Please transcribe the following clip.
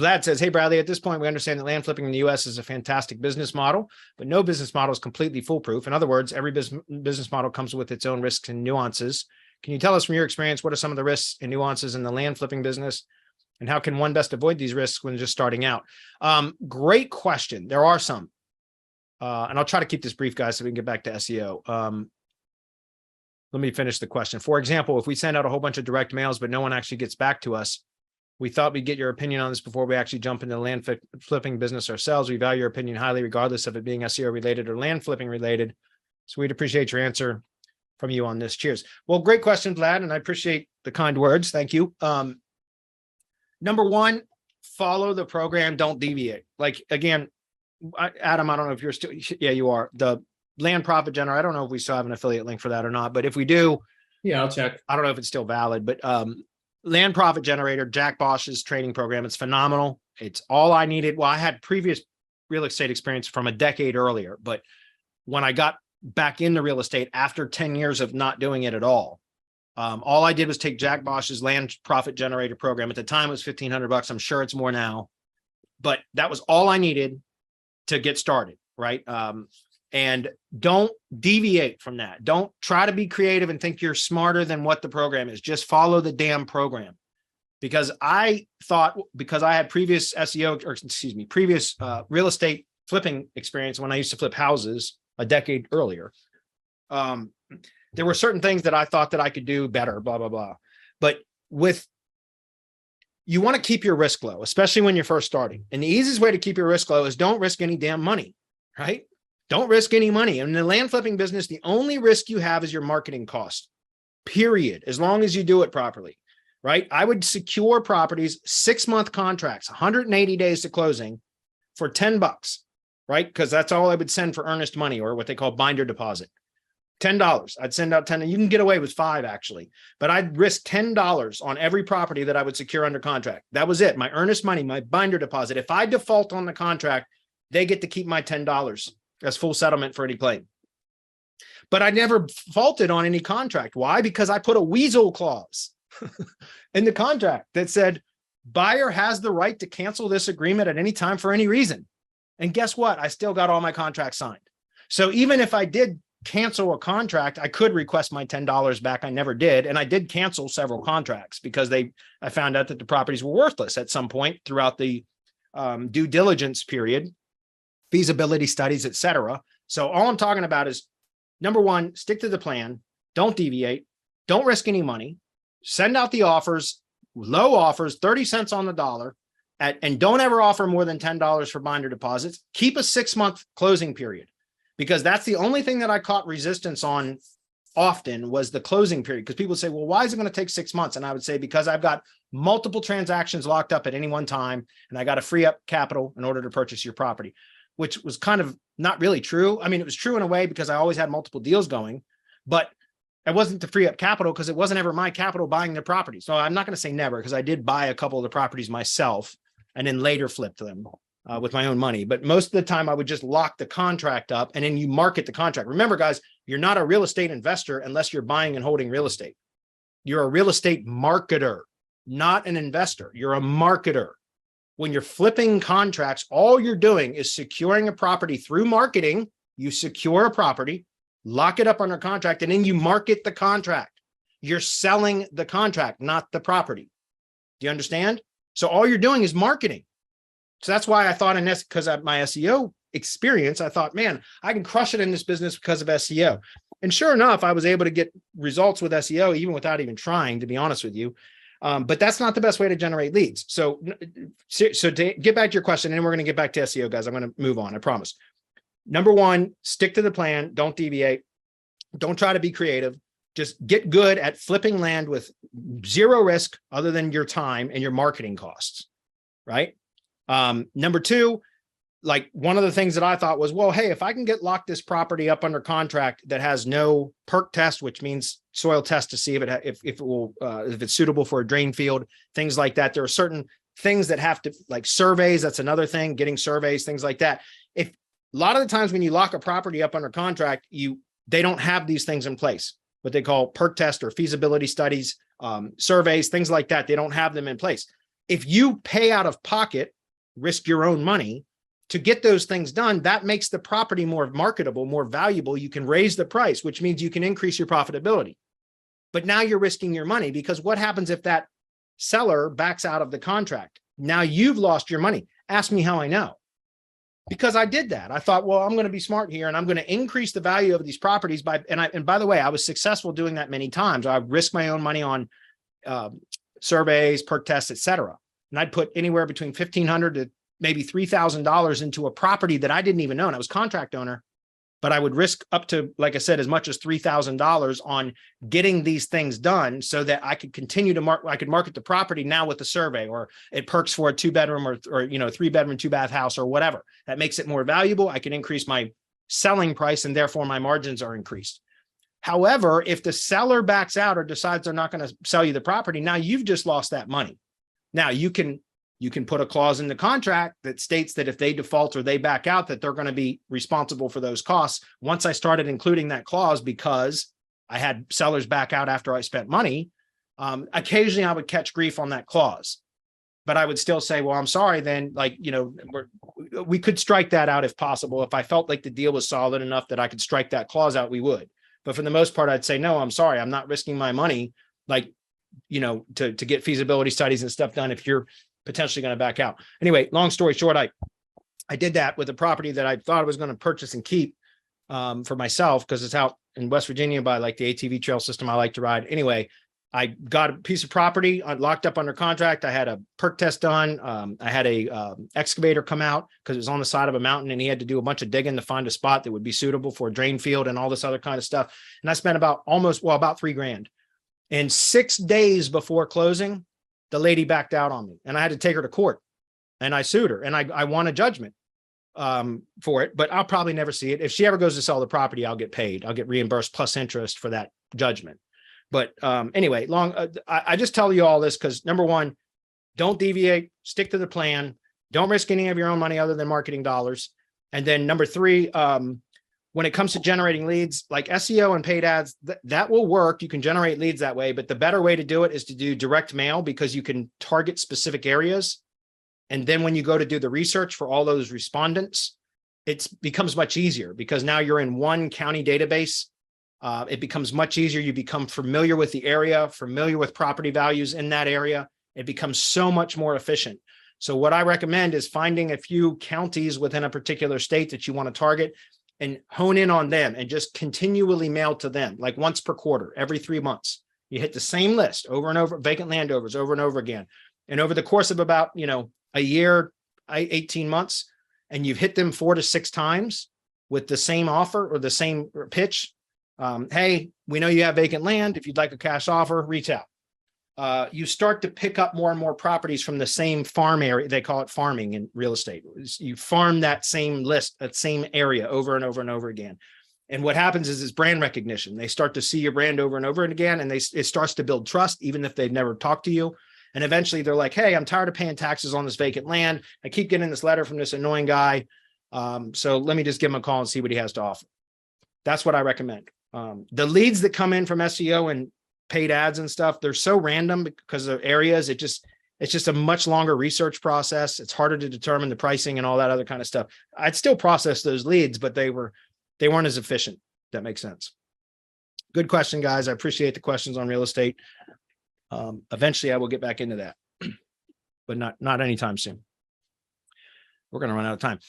Vlad says, hey, Bradley, at this point, we understand that land flipping in the U.S. is a fantastic business model, but no business model is completely foolproof. In other words, every business model comes with its own risks and nuances. Can you tell us from your experience, what are some of the risks and nuances in the land flipping business? And how can one best avoid these risks when just starting out? Great question. There are some. And I'll try to keep this brief, guys, so we can get back to SEO. Let me finish the question. For example, if we send out a whole bunch of direct mails, but no one actually gets back to us, we thought we'd get your opinion on this before we actually jump into the land flipping business ourselves. We value your opinion highly, regardless of it being SEO related or land flipping related. So we'd appreciate your answer from you on this. Cheers. Well, great question, Vlad, and I appreciate the kind words. Thank you. Number one, follow the program. Don't deviate. Like, again, Adam, I don't know if you're still, yeah, you are. The land profit generator, I don't know if we still have an affiliate link for that or not, but if we do, yeah, I'll check. I don't know if it's still valid, but land profit generator, Jack Bosch's training program, it's phenomenal. It's all I needed. Well, I had previous real estate experience from a decade earlier, but when I got back into real estate after 10 years of not doing it at all I did was take Jack Bosch's land profit generator program. At the time, it was $1,500. I'm sure it's more now, but that was all I needed to get started, right? And don't deviate from that. Don't try to be creative and think you're smarter than what the program is. Just follow the damn program. Because I thought, because I had previous SEO, or excuse me, previous real estate flipping experience when I used to flip houses a decade earlier, there were certain things that I thought that I could do better, blah, blah, blah. But you want to keep your risk low, especially when you're first starting. And the easiest way to keep your risk low is don't risk any damn money, right? Don't risk any money. In the land flipping business, the only risk you have is your marketing cost, period, as long as you do it properly, right? I would secure properties, 6-month contracts, 180 days to closing for $10, right? Because that's all I would send for earnest money, or what they call binder deposit. $10. I'd send out 10. You can get away with 5 actually, but I'd risk $10 on every property that I would secure under contract. That was it. My earnest money, my binder deposit. If I default on the contract, they get to keep my $10 as full settlement for any claim. But I never defaulted on any contract. Why? Because I put a weasel clause in the contract that said, buyer has the right to cancel this agreement at any time for any reason. And guess what? I still got all my contracts signed. So even if I did cancel a contract, I could request my $10 back. I never did. And I did cancel several contracts because I found out that the properties were worthless at some point throughout the due diligence period, feasibility studies, etc. So all I'm talking about is, number one, stick to the plan. Don't deviate. Don't risk any money. Send out the offers, low offers, 30 cents on the dollar, and don't ever offer more than $10 for binder deposits. Keep a 6-month closing period, because that's the only thing that I caught resistance on often was the closing period. Because people say, well, why is it going to take 6 months? And I would say, because I've got multiple transactions locked up at any one time, and I got to free up capital in order to purchase your property, which was kind of not really true. I mean, it was true in a way because I always had multiple deals going, but it wasn't to free up capital because it wasn't ever my capital buying the property. So I'm not going to say never, because I did buy a couple of the properties myself and then later flipped them with my own money. But most of the time I would just lock the contract up and then you market the contract. Remember, guys, you're not a real estate investor unless you're buying and holding real estate. You're a real estate marketer, not an investor. You're a marketer. When you're flipping contracts, all you're doing is securing a property through marketing. You secure a property, lock it up under contract, and then you market the contract. You're selling the contract, not the property. Do you understand? So all you're doing is marketing. So that's why I thought, in this, because of my SEO experience, I thought, man, I can crush it in this business because of SEO. And sure enough, I was able to get results with SEO even without even trying, to be honest with you. But that's not the best way to generate leads. So to get back to your question, and we're going to get back to SEO, guys, I'm going to move on, I promise. Number one, stick to the plan. Don't deviate. Don't try to be creative. Just get good at flipping land with zero risk other than your time and your marketing costs, right? Number two, like one of the things that I thought was, well, hey, if I can get locked this property up under contract that has no perk test, which means soil test to see if it's suitable for a drain field, things like that. There are certain things that have to, like surveys. That's another thing, getting surveys, things like that. If a lot of the times when you lock a property up under contract, they don't have these things in place, what they call perk test or feasibility studies, surveys, things like that. They don't have them in place. if you pay out of pocket, risk your own money to get those things done, that makes the property more marketable, more valuable. You can raise the price, which means you can increase your profitability. But now you're risking your money, because what happens if that seller backs out of the contract? Now you've lost your money. Ask me how I know. Because I did that. I thought, well, I'm going to be smart here and I'm going to increase the value of these properties and by the way, I was successful doing that many times. I risked my own money on surveys, perk tests, et cetera. And I'd put anywhere between $1,500 to maybe $3,000 into a property that I didn't even own. I was contract owner, but I would risk up to, like I said, as much as $3,000 on getting these things done so that I could continue to market the property now with the survey, or it perks for a 2-bedroom or 3-bedroom, 2-bath house or whatever. That makes it more valuable. I can increase my selling price and therefore my margins are increased. However, if the seller backs out or decides they're not going to sell you the property, now you've just lost that money. Now you can put a clause in the contract that states that if they default or they back out, that they're going to be responsible for those costs. Once I started including that clause, because I had sellers back out after I spent money, occasionally I would catch grief on that clause, but I would still say, well, I'm sorry, then, we could strike that out if possible. If I felt like the deal was solid enough that I could strike that clause out, we would. But for the most part, I'd say, no, I'm sorry, I'm not risking my money, to get feasibility studies and stuff done if you're potentially going to back out. Anyway, long story short, I did that with a property that I thought I was going to purchase and keep for myself, because it's out in West Virginia by the ATV trail system I like to ride. Anyway, I got a piece of property locked up under contract. I had a perk test done. I had a excavator come out because it was on the side of a mountain and he had to do a bunch of digging to find a spot that would be suitable for a drain field and all this other kind of stuff. And I spent about $3,000. And 6 days before closing, the lady backed out on me and I had to take her to court, and I sued her and I won a judgment for it, but I'll probably never see it. If she ever goes to sell the property, I'll get paid. I'll get reimbursed plus interest for that judgment. But anyway, I just tell you all this because, number one, don't deviate, stick to the plan. Don't risk any of your own money other than marketing dollars. And then number three, when it comes to generating leads, like SEO and paid ads, that will work. You can generate leads that way, but the better way to do it is to do direct mail, because you can target specific areas. And then when you go to do the research for all those respondents, it becomes much easier because now you're in one county database. It becomes much easier. You become familiar with the area, familiar with property values in that area. It becomes so much more efficient. So what I recommend is finding a few counties within a particular state that you want to target and hone in on them and just continually mail to them, like once per quarter, every 3 months. You hit the same list over and over, vacant landovers over and over again. And over the course of about, a year, 18 months, and you've hit them 4 to 6 times with the same offer or the same pitch. Hey, we know you have vacant land. If you'd like a cash offer, reach out. You start to pick up more and more properties from the same farm area. They call it farming in real estate. You farm that same list, that same area over and over and over again. And what happens is brand recognition. They start to see your brand over and over again, and it starts to build trust, even if they've never talked to you. And eventually they're like, hey, I'm tired of paying taxes on this vacant land. I keep getting this letter from this annoying guy. So let me just give him a call and see what he has to offer. That's what I recommend. The leads that come in from SEO and paid ads and stuff, they're so random because of areas. It's just a much longer research process. It's harder to determine the pricing and all that other kind of stuff. I'd still process those leads, but they weren't as efficient. That makes sense. Good question, guys. I appreciate the questions on real estate. Eventually I will get back into that, but not anytime soon. We're going to run out of time.